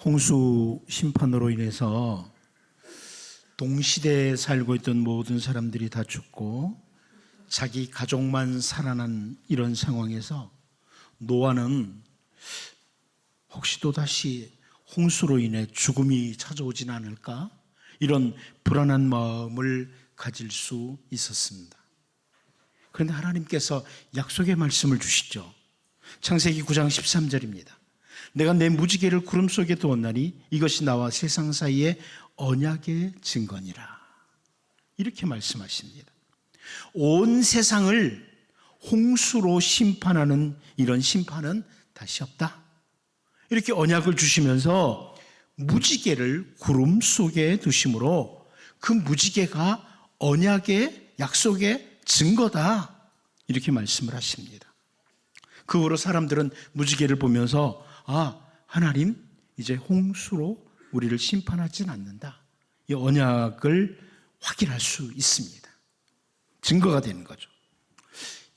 홍수 심판으로 인해서 동시대에 살고 있던 모든 사람들이 다 죽고 자기 가족만 살아난 이런 상황에서 노아는 혹시 또다시 홍수로 인해 죽음이 찾아오진 않을까? 이런 불안한 마음을 가질 수 있었습니다. 그런데 하나님께서 약속의 말씀을 주시죠. 창세기 9장 13절입니다. 내가 내 무지개를 구름 속에 두었나니 이것이 나와 세상 사이의 언약의 증거니라. 이렇게 말씀하십니다. 온 세상을 홍수로 심판하는 이런 심판은 다시 없다. 이렇게 언약을 주시면서 무지개를 구름 속에 두심으로 그 무지개가 언약의 약속의 증거다. 이렇게 말씀을 하십니다. 그 후로 사람들은 무지개를 보면서 하나님 이제 홍수로 우리를 심판하진 않는다. 이 언약을 확인할 수 있습니다. 증거가 되는 거죠.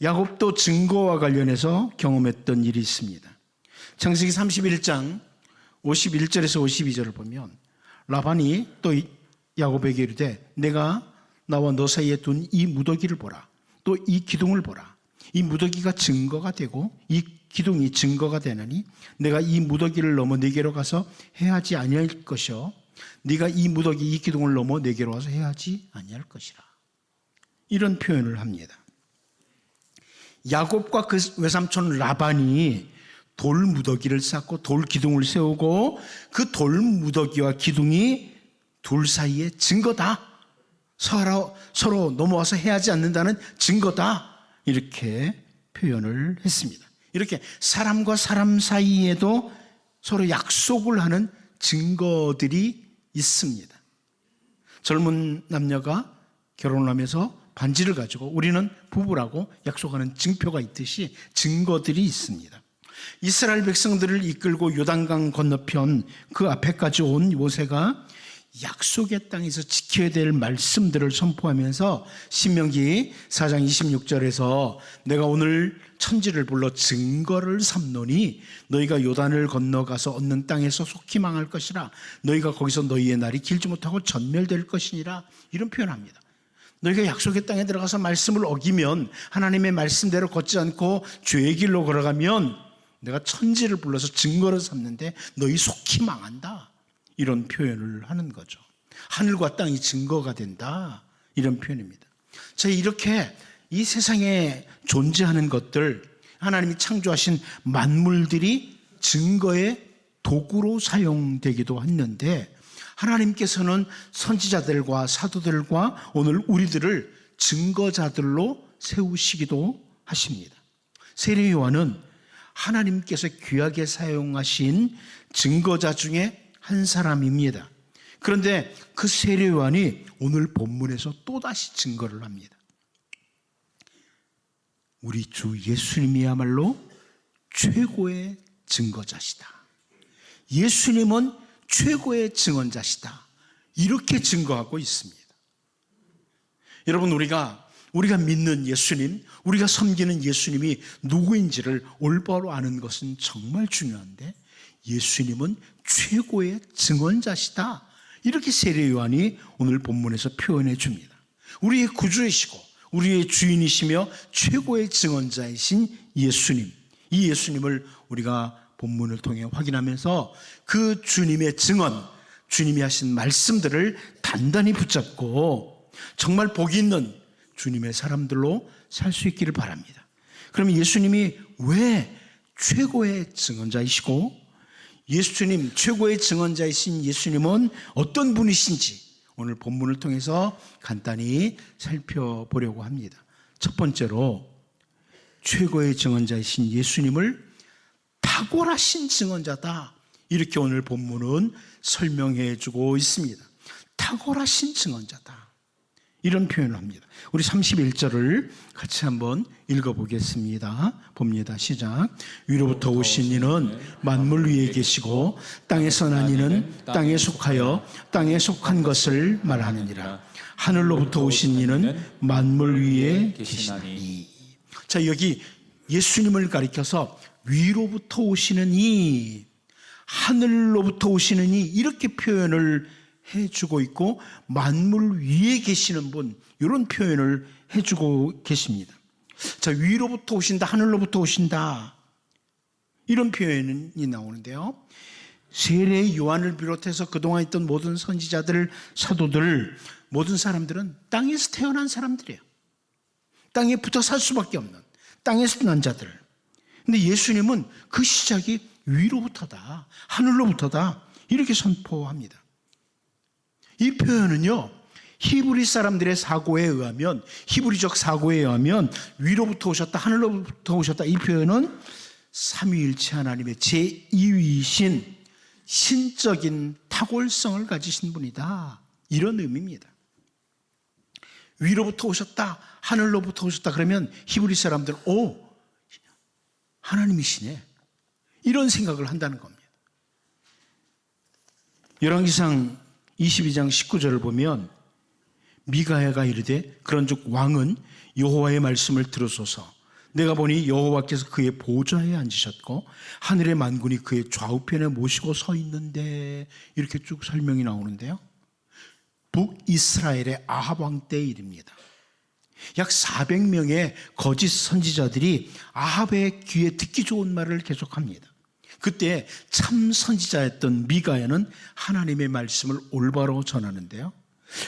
야곱도 증거와 관련해서 경험했던 일이 있습니다. 창세기 31장 51절에서 52절을 보면 라반이 또 야곱에게 이르되 내가 나와 너 사이에 둔 이 무더기를 보라. 또 이 기둥을 보라. 이 무더기가 증거가 되고 이 기둥이 증거가 되나니 내가 이 무더기를 넘어 네게로 가서 해하지 아니할 것이요 네가 이 무더기 이 기둥을 넘어 네게로 와서 해하지 아니할 것이라. 이런 표현을 합니다. 야곱과 그 외삼촌 라반이 돌 무더기를 쌓고 돌 기둥을 세우고 그 돌 무더기와 기둥이 둘 사이의 증거다. 서로 넘어와서 해하지 않는다는 증거다. 이렇게 표현을 했습니다. 이렇게 사람과 사람 사이에도 서로 약속을 하는 증거들이 있습니다. 젊은 남녀가 결혼을 하면서 반지를 가지고 우리는 부부라고 약속하는 증표가 있듯이 증거들이 있습니다. 이스라엘 백성들을 이끌고 요단강 건너편 그 앞에까지 온 모세가 약속의 땅에서 지켜야 될 말씀들을 선포하면서 신명기 4장 26절에서 내가 오늘 천지를 불러 증거를 삼노니 너희가 요단을 건너가서 얻는 땅에서 속히 망할 것이라. 너희가 거기서 너희의 날이 길지 못하고 전멸될 것이니라. 이런 표현합니다. 너희가 약속의 땅에 들어가서 말씀을 어기면, 하나님의 말씀대로 걷지 않고 죄의 길로 걸어가면 내가 천지를 불러서 증거를 삼는데 너희 속히 망한다. 이런 표현을 하는 거죠. 하늘과 땅이 증거가 된다. 이런 표현입니다. 자, 이렇게 이 세상에 존재하는 것들, 하나님이 창조하신 만물들이 증거의 도구로 사용되기도 했는데, 하나님께서는 선지자들과 사도들과 오늘 우리들을 증거자들로 세우시기도 하십니다. 세례 요한은 하나님께서 귀하게 사용하신 증거자 중에 한 사람입니다. 그런데 그 세례 요한이 오늘 본문에서 또다시 증거를 합니다. 우리 주 예수님이야말로 최고의 증거자시다. 예수님은 최고의 증언자시다. 이렇게 증거하고 있습니다. 여러분, 우리가 믿는 예수님, 우리가 섬기는 예수님이 누구인지를 올바로 아는 것은 정말 중요한데, 예수님은 최고의 증언자시다. 이렇게 세례 요한이 오늘 본문에서 표현해 줍니다. 우리의 구주이시고 우리의 주인이시며 최고의 증언자이신 예수님, 이 예수님을 우리가 본문을 통해 확인하면서 그 주님의 증언, 주님이 하신 말씀들을 단단히 붙잡고 정말 복이 있는 주님의 사람들로 살 수 있기를 바랍니다. 그러면 예수님이 왜 최고의 증언자이시고 예수님, 최고의 증언자이신 예수님은 어떤 분이신지 오늘 본문을 통해서 간단히 살펴보려고 합니다. 첫 번째로 최고의 증언자이신 예수님을 탁월하신 증언자다. 이렇게 오늘 본문은 설명해 주고 있습니다. 탁월하신 증언자다. 이런 표현을 합니다. 우리 31절을 같이 한번 읽어보겠습니다. 봅니다. 시작. 위로부터 오신 이는 만물 위에 계시고 땅에서 난 이는 땅에 속하여 땅에 속한 것을 말하느니라. 하늘로부터 오신 이는 만물 위에 계시나니. 자, 여기 예수님을 가리켜서 위로부터 오시는 이, 하늘로부터 오시느니 이렇게 표현을 해주고 있고, 만물 위에 계시는 분, 이런 표현을 해주고 계십니다. 자, 위로부터 오신다, 하늘로부터 오신다, 이런 표현이 나오는데요. 세례 요한을 비롯해서 그동안 있던 모든 선지자들, 사도들, 모든 사람들은 땅에서 태어난 사람들이에요. 땅에 붙어 살 수밖에 없는, 땅에서 난 자들. 근데 예수님은 그 시작이 위로부터다, 하늘로부터다, 이렇게 선포합니다. 이 표현은요, 히브리 사람들의 사고에 의하면, 히브리적 사고에 의하면 위로부터 오셨다, 하늘로부터 오셨다, 이 표현은 삼위일체 하나님의 제2위이신 신적인 탁월성을 가지신 분이다, 이런 의미입니다. 위로부터 오셨다, 하늘로부터 오셨다 그러면 히브리 사람들은 하나님이시네, 이런 생각을 한다는 겁니다. 열왕기상 22장 19절을 보면 미가야가 이르되 그런즉 왕은 여호와의 말씀을 들으소서. 내가 보니 여호와께서 그의 보좌에 앉으셨고 하늘의 만군이 그의 좌우편에 모시고 서 있는데, 이렇게 쭉 설명이 나오는데요. 북이스라엘의 아합 왕 때의 일입니다. 약 400명의 거짓 선지자들이 아합의 귀에 듣기 좋은 말을 계속합니다. 그때 참 선지자였던 미가야는 하나님의 말씀을 올바로 전하는데요.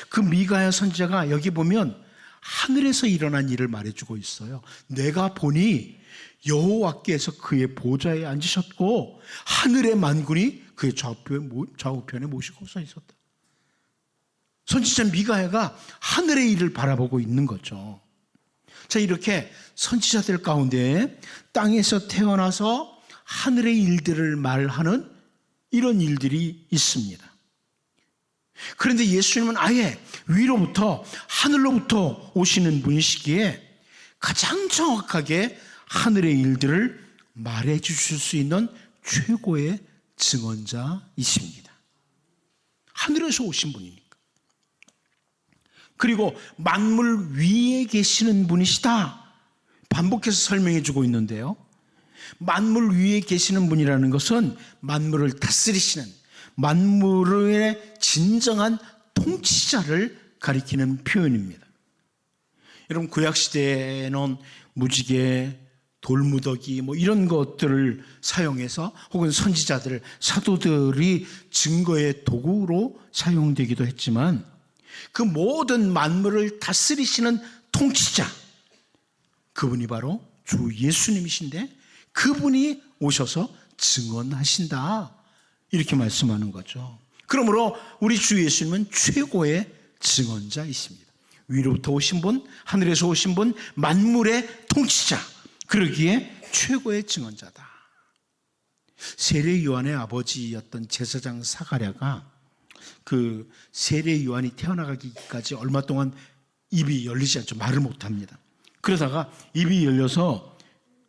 그 미가야 선지자가 여기 보면 하늘에서 일어난 일을 말해주고 있어요. 내가 보니 여호와께서 그의 보좌에 앉으셨고 하늘의 만군이 그의 좌우편에 모시고 서 있었다. 선지자 미가야가 하늘의 일을 바라보고 있는 거죠. 자, 이렇게 선지자들 가운데 땅에서 태어나서 하늘의 일들을 말하는 이런 일들이 있습니다. 그런데 예수님은 아예 위로부터, 하늘로부터 오시는 분이시기에 가장 정확하게 하늘의 일들을 말해 주실 수 있는 최고의 증언자이십니다. 하늘에서 오신 분이니까. 그리고 만물 위에 계시는 분이시다, 반복해서 설명해 주고 있는데요. 만물 위에 계시는 분이라는 것은 만물을 다스리시는, 만물의 진정한 통치자를 가리키는 표현입니다. 여러분, 구약시대에는 무지개, 돌무더기 이런 것들을 사용해서, 혹은 선지자들, 사도들이 증거의 도구로 사용되기도 했지만, 그 모든 만물을 다스리시는 통치자, 그분이 바로 주 예수님이신데 그분이 오셔서 증언하신다, 이렇게 말씀하는 거죠. 그러므로 우리 주 예수님은 최고의 증언자이십니다. 위로부터 오신 분, 하늘에서 오신 분, 만물의 통치자, 그러기에 최고의 증언자다. 세례 요한의 아버지였던 제사장 사가랴가 그 세례 요한이 태어나기까지 얼마 동안 입이 열리지 않죠. 말을 못합니다. 그러다가 입이 열려서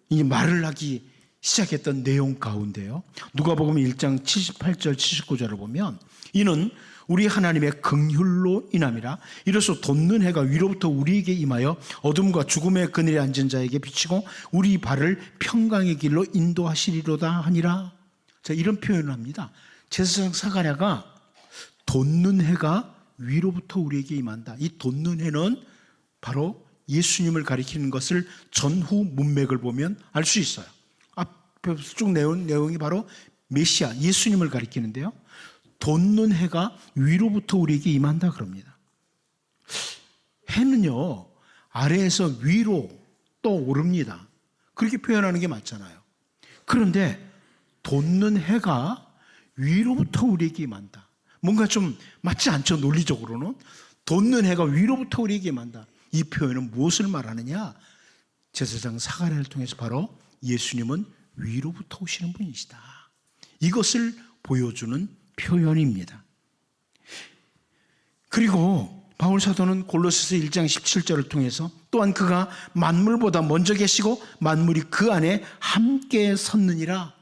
이 말을 하기 시작했던 내용 가운데요, 누가복음 1장 78절 79절을 보면 이는 우리 하나님의 긍휼로 인함이라. 이로써 돋는 해가 위로부터 우리에게 임하여 어둠과 죽음의 그늘에 앉은 자에게 비치고 우리 발을 평강의 길로 인도하시리로다 하니라. 자, 이런 표현을 합니다. 제사장 사가랴가 돋는 해가 위로부터 우리에게 임한다. 이 돋는 해는 바로 예수님을 가리키는 것을 전후 문맥을 보면 알 수 있어요. 앞에 쭉 내용이 바로 메시아, 예수님을 가리키는데요. 돋는 해가 위로부터 우리에게 임한다 그럽니다. 해는요, 아래에서 위로 떠오릅니다. 그렇게 표현하는 게 맞잖아요. 그런데 돋는 해가 위로부터 우리에게 임한다. 뭔가 좀 맞지 않죠, 논리적으로는. 돋는 해가 위로부터 우리에게 임한다. 이 표현은 무엇을 말하느냐? 제사장 사가랴를 통해서 바로 예수님은 위로부터 오시는 분이시다, 이것을 보여주는 표현입니다. 그리고 바울 사도는 골로새서 1장 17절을 통해서 또한 그가 만물보다 먼저 계시고 만물이 그 안에 함께 섰느니라,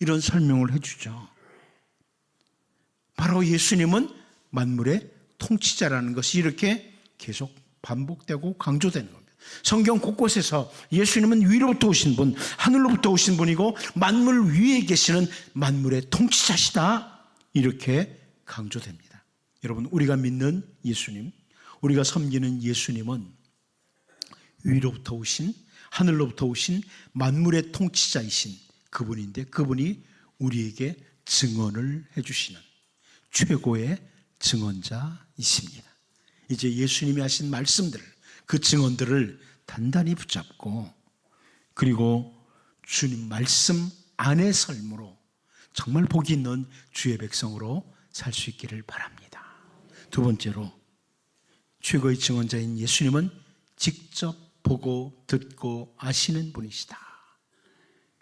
이런 설명을 해주죠. 바로 예수님은 만물의 통치자라는 것이 이렇게 계속 반복되고 강조되는 겁니다. 성경 곳곳에서 예수님은 위로부터 오신 분, 하늘로부터 오신 분이고 만물 위에 계시는 만물의 통치자시다, 이렇게 강조됩니다. 여러분, 우리가 믿는 예수님, 우리가 섬기는 예수님은 위로부터 오신, 하늘로부터 오신 만물의 통치자이신 그분인데, 그분이 우리에게 증언을 해주시는 최고의 증언자이십니다. 이제 예수님이 하신 말씀들, 그 증언들을 단단히 붙잡고, 그리고 주님 말씀 안의 삶으로 정말 복이 있는 주의 백성으로 살 수 있기를 바랍니다. 두 번째로, 최고의 증언자인 예수님은 직접 보고 듣고 아시는 분이시다.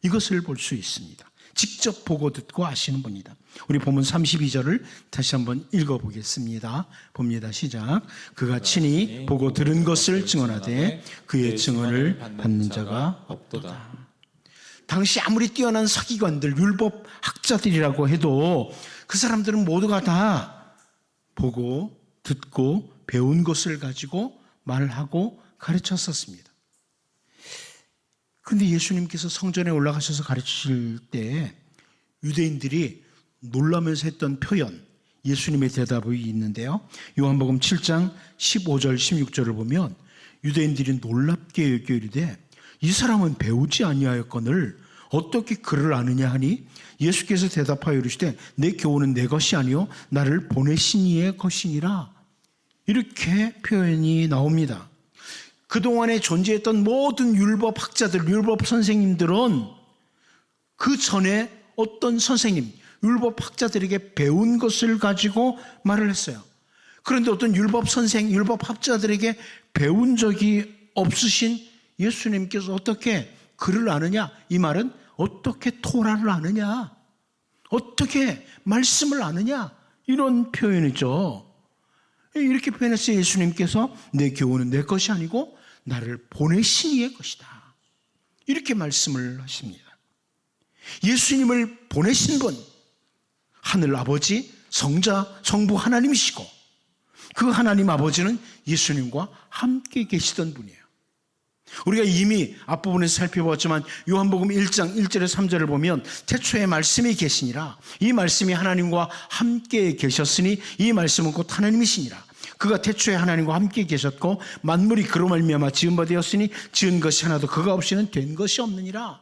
이것을 볼 수 있습니다. 직접 보고 듣고 아시는 분이다. 우리 본문 32절을 다시 한번 읽어보겠습니다. 봅니다. 시작. 그가 친히 보고 들은 것을 증언하되 그의 증언을 받는 자가 없도다. 당시 아무리 뛰어난 서기관들, 율법 학자들이라고 해도 그 사람들은 모두가 다 보고 듣고 배운 것을 가지고 말하고 가르쳤었습니다. 그런데 예수님께서 성전에 올라가셔서 가르치실 때 유대인들이 놀라면서 했던 표현, 예수님의 대답이 있는데요. 요한복음 7장 15절 16절을 보면 유대인들이 놀랍게 여겨 이르되 이 사람은 배우지 아니하였거늘 어떻게 그를 아느냐 하니 예수께서 대답하여 이르시되 내 교훈은 내 것이 아니요 나를 보내신 이의 것이니라. 이렇게 표현이 나옵니다. 그동안에 존재했던 모든 율법 학자들, 율법 선생님들은 그 전에 어떤 선생님, 율법 학자들에게 배운 것을 가지고 말을 했어요. 그런데 어떤 율법 선생, 율법 학자들에게 배운 적이 없으신 예수님께서 어떻게 그를 아느냐? 이 말은 어떻게 토라를 아느냐? 어떻게 말씀을 아느냐? 이런 표현이죠. 이렇게 표현했어요. 예수님께서 내 교훈은 내 것이 아니고 나를 보내신 이의 것이다. 이렇게 말씀을 하십니다. 예수님을 보내신 분, 하늘 아버지, 성자, 성부 하나님이시고 그 하나님 아버지는 예수님과 함께 계시던 분이에요. 우리가 이미 앞부분에서 살펴보았지만 요한복음 1장 1절에 3절을 보면 태초에 말씀이 계시니라. 이 말씀이 하나님과 함께 계셨으니 이 말씀은 곧 하나님이시니라. 그가 태초에 하나님과 함께 계셨고 만물이 그로 말미암아 지은 바 되었으니 지은 것이 하나도 그가 없이는 된 것이 없느니라.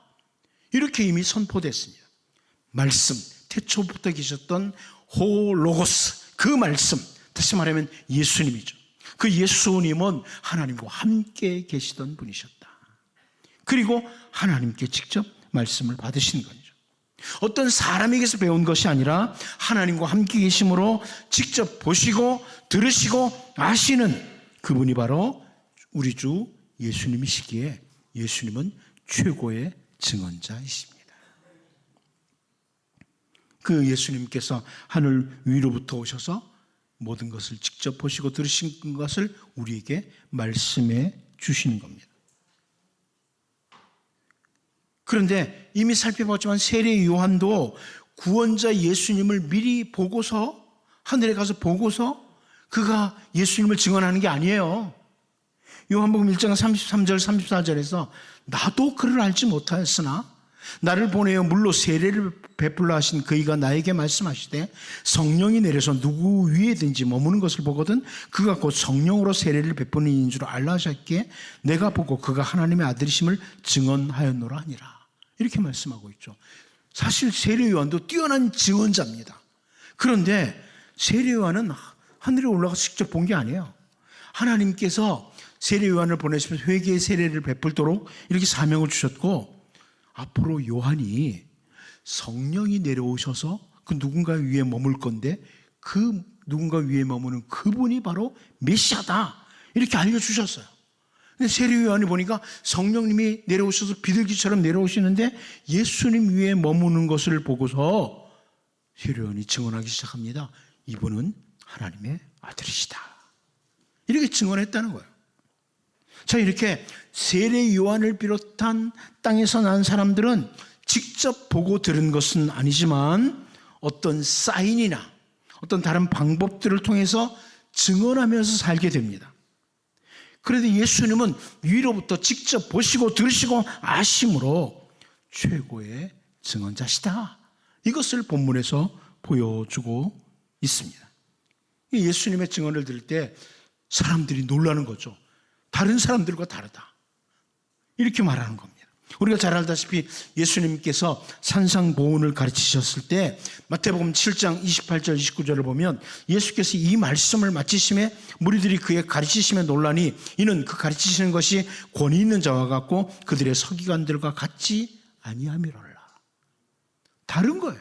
이렇게 이미 선포됐습니다. 말씀, 태초부터 계셨던 호로고스, 그 말씀, 다시 말하면 예수님이죠. 그 예수님은 하나님과 함께 계시던 분이셨다. 그리고 하나님께 직접 말씀을 받으신 거죠. 어떤 사람에게서 배운 것이 아니라 하나님과 함께 계심으로 직접 보시고 들으시고 아시는 그분이 바로 우리 주 예수님이시기에 예수님은 최고의 증언자이십니다. 그 예수님께서 하늘 위로부터 오셔서 모든 것을 직접 보시고 들으신 것을 우리에게 말씀해 주시는 겁니다. 그런데 이미 살펴봤지만 세례 요한도 구원자 예수님을 미리 보고서 하늘에 가서 보고서 그가 예수님을 증언하는 게 아니에요. 요한복음 1장 33절 34절에서 나도 그를 알지 못하였으나 나를 보내어 물로 세례를 베풀라 하신 그이가 나에게 말씀하시되 성령이 내려서 누구 위에든지 머무는 것을 보거든 그가 곧 성령으로 세례를 베푸는 이인 줄 알라 하셨기에 내가 보고 그가 하나님의 아들이심을 증언하였노라 하니라. 이렇게 말씀하고 있죠. 사실 세례 요한도 뛰어난 증언자입니다. 그런데 세례 요한은 하늘에 올라가서 직접 본 게 아니에요. 하나님께서 세례 요한을 보내시면서 회개의 세례를 베풀도록 이렇게 사명을 주셨고 앞으로 요한이 성령이 내려오셔서 그 누군가 위에 머물 건데 그 누군가 위에 머무는 그분이 바로 메시아다 이렇게 알려주셨어요. 근데 세례 요한이 보니까 성령님이 내려오셔서 비둘기처럼 내려오시는데 예수님 위에 머무는 것을 보고서 세례 요한이 증언하기 시작합니다. 이분은 하나님의 아들이시다. 이렇게 증언했다는 거예요. 자, 이렇게 세례 요한을 비롯한 땅에서 난 사람들은 직접 보고 들은 것은 아니지만 어떤 사인이나 어떤 다른 방법들을 통해서 증언하면서 살게 됩니다. 그래도 예수님은 위로부터 직접 보시고 들으시고 아심으로 최고의 증언자시다. 이것을 본문에서 보여주고 있습니다. 예수님의 증언을 들을 때 사람들이 놀라는 거죠. 다른 사람들과 다르다. 이렇게 말하는 겁니다. 우리가 잘 알다시피 예수님께서 산상보훈을 가르치셨을 때 마태복음 7장 28절 29절을 보면 예수께서 이 말씀을 마치심에 무리들이 그의 가르치심에 놀라니 이는 그 가르치시는 것이 권위 있는 자와 같고 그들의 서기관들과 같지 아니함이로라. 다른 거예요.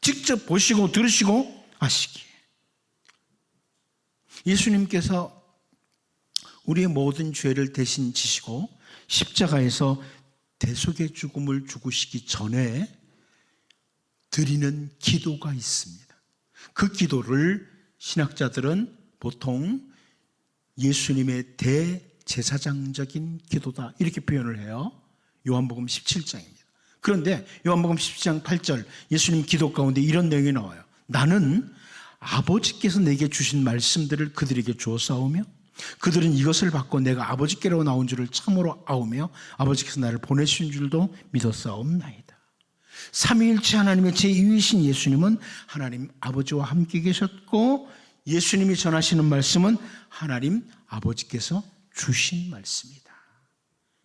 직접 보시고 들으시고 아시기에. 예수님께서 우리의 모든 죄를 대신 지시고 십자가에서 대속의 죽음을 죽으시기 전에 드리는 기도가 있습니다. 그 기도를 신학자들은 보통 예수님의 대제사장적인 기도다 이렇게 표현을 해요. 요한복음 17장입니다. 그런데 요한복음 17장 8절 예수님 기도 가운데 이런 내용이 나와요. 나는 아버지께서 내게 주신 말씀들을 그들에게 주었사오며 그들은 이것을 받고 내가 아버지께로 나온 줄을 참으로 아오며 아버지께서 나를 보내신 줄도 믿었사옵나이다. 삼위일체 하나님의 제2위신 예수님은 하나님 아버지와 함께 계셨고 예수님이 전하시는 말씀은 하나님 아버지께서 주신 말씀이다.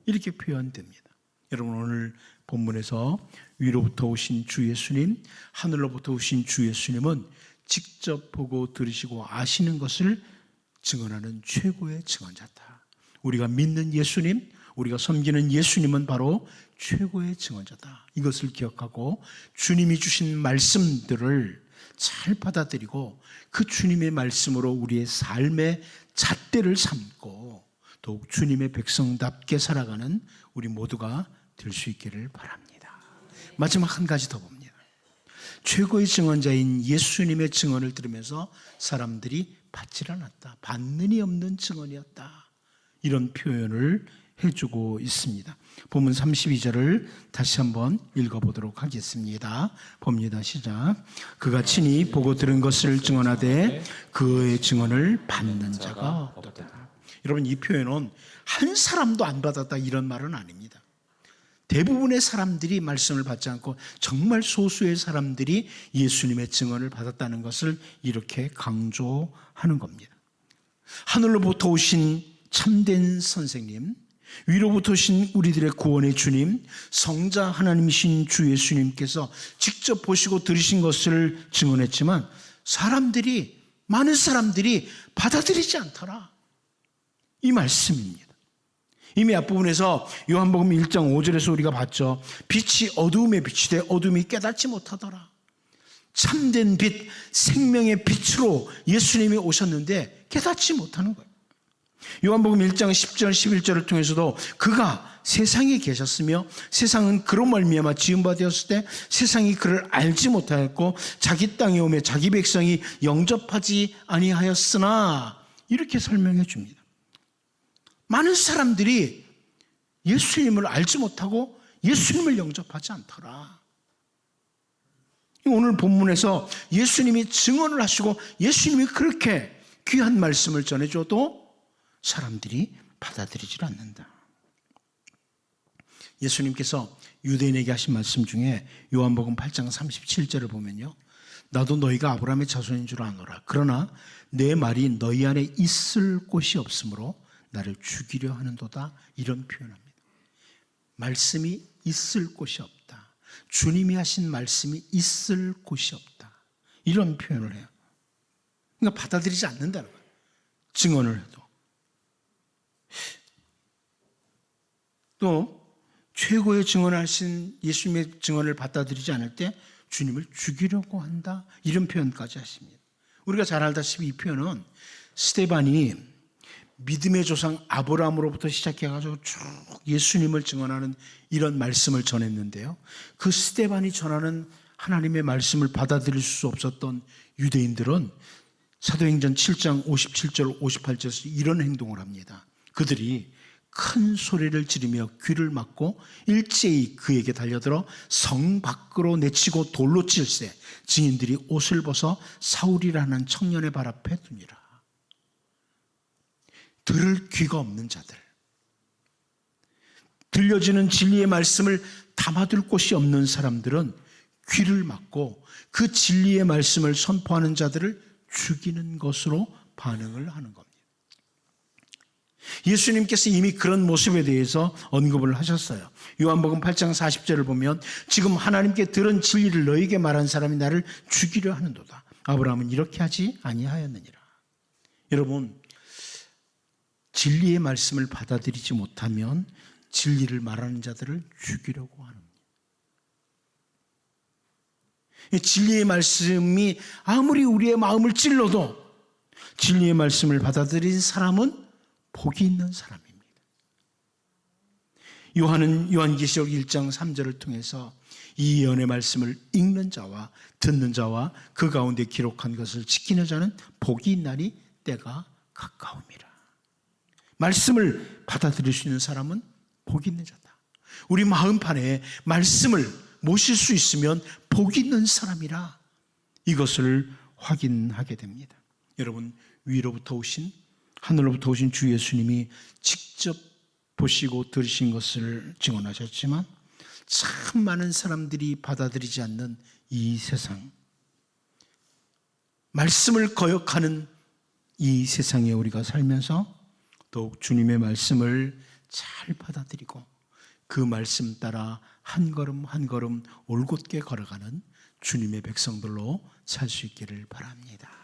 이렇게 표현됩니다. 여러분 오늘 본문에서 위로부터 오신 주 예수님, 하늘로부터 오신 주 예수님은 직접 보고 들으시고 아시는 것을 증언하는 최고의 증언자다. 우리가 믿는 예수님, 우리가 섬기는 예수님은 바로 최고의 증언자다. 이것을 기억하고 주님이 주신 말씀들을 잘 받아들이고 그 주님의 말씀으로 우리의 삶의 잣대를 삼고 더욱 주님의 백성답게 살아가는 우리 모두가 될 수 있기를 바랍니다. 마지막 한 가지 더 봅니다. 최고의 증언자인 예수님의 증언을 들으면서 사람들이 받질 않았다. 받는이 없는 증언이었다. 이런 표현을 해주고 있습니다. 본문 32절을 다시 한번 읽어보도록 하겠습니다. 봅니다. 시작. 그가 친히 보고 들은 것을 증언하되 그의 증언을 받는 자가 없다. 여러분 이 표현은 한 사람도 안 받았다 이런 말은 아닙니다. 대부분의 사람들이 말씀을 받지 않고 정말 소수의 사람들이 예수님의 증언을 받았다는 것을 이렇게 강조하는 겁니다. 하늘로부터 오신 참된 선생님, 위로부터 오신 우리들의 구원의 주님, 성자 하나님이신 주 예수님께서 직접 보시고 들으신 것을 증언했지만 많은 사람들이 받아들이지 않더라. 이 말씀입니다. 이미 앞부분에서 요한복음 1장 5절에서 우리가 봤죠. 빛이 어두움에 비치되 어둠이 깨닫지 못하더라. 참된 빛, 생명의 빛으로 예수님이 오셨는데 깨닫지 못하는 거예요. 요한복음 1장 10절 11절을 통해서도 그가 세상에 계셨으며 세상은 그로 말미암아 지은 바 되었을 때 세상이 그를 알지 못하였고 자기 땅에 오매 자기 백성이 영접하지 아니하였으나 이렇게 설명해 줍니다. 많은 사람들이 예수님을 알지 못하고 예수님을 영접하지 않더라. 오늘 본문에서 예수님이 증언을 하시고 예수님이 그렇게 귀한 말씀을 전해줘도 사람들이 받아들이질 않는다. 예수님께서 유대인에게 하신 말씀 중에 요한복음 8장 37절을 보면요. 나도 너희가 아브라함의 자손인 줄 아노라. 그러나 내 말이 너희 안에 있을 곳이 없으므로 나를 죽이려 하는도다. 이런 표현합니다. 말씀이 있을 곳이 없다. 주님이 하신 말씀이 있을 곳이 없다. 이런 표현을 해요. 그러니까 받아들이지 않는다는 거예요. 증언을 해도. 또 최고의 증언하신 예수님의 증언을 받아들이지 않을 때 주님을 죽이려고 한다. 이런 표현까지 하십니다. 우리가 잘 알다시피 이 표현은 스데반이 믿음의 조상 아브라함으로부터 시작해가지고 쭉 예수님을 증언하는 이런 말씀을 전했는데요. 그 스데반이 전하는 하나님의 말씀을 받아들일 수 없었던 유대인들은 사도행전 7장 57절 58절에서 이런 행동을 합니다. 그들이 큰 소리를 지르며 귀를 막고 일제히 그에게 달려들어 성 밖으로 내치고 돌로 찔세 증인들이 옷을 벗어 사울이라는 청년의 발 앞에 두니라. 들을 귀가 없는 자들, 들려지는 진리의 말씀을 담아둘 곳이 없는 사람들은 귀를 막고 그 진리의 말씀을 선포하는 자들을 죽이는 것으로 반응을 하는 겁니다. 예수님께서 이미 그런 모습에 대해서 언급을 하셨어요. 요한복음 8장 40절을 보면 지금 하나님께 들은 진리를 너에게 말한 사람이 나를 죽이려 하는도다. 아브라함은 이렇게 하지 아니하였느니라. 여러분, 진리의 말씀을 받아들이지 못하면 진리를 말하는 자들을 죽이려고 하는 거예요. 진리의 말씀이 아무리 우리의 마음을 찔러도 진리의 말씀을 받아들인 사람은 복이 있는 사람입니다. 요한은 요한계시록 1장 3절을 통해서 이 예언의 말씀을 읽는 자와 듣는 자와 그 가운데 기록한 것을 지키는 자는 복이 있나니 때가 가까움이라. 말씀을 받아들일 수 있는 사람은 복이 있는 자다. 우리 마음판에 말씀을 모실 수 있으면 복이 있는 사람이라 이것을 확인하게 됩니다. 여러분, 위로부터 오신 하늘로부터 오신 주 예수님이 직접 보시고 들으신 것을 증언하셨지만 참 많은 사람들이 받아들이지 않는 이 세상, 말씀을 거역하는 이 세상에 우리가 살면서 더욱 주님의 말씀을 잘 받아들이고 그 말씀 따라 한 걸음 한 걸음 올곧게 걸어가는 주님의 백성들로 살 수 있기를 바랍니다.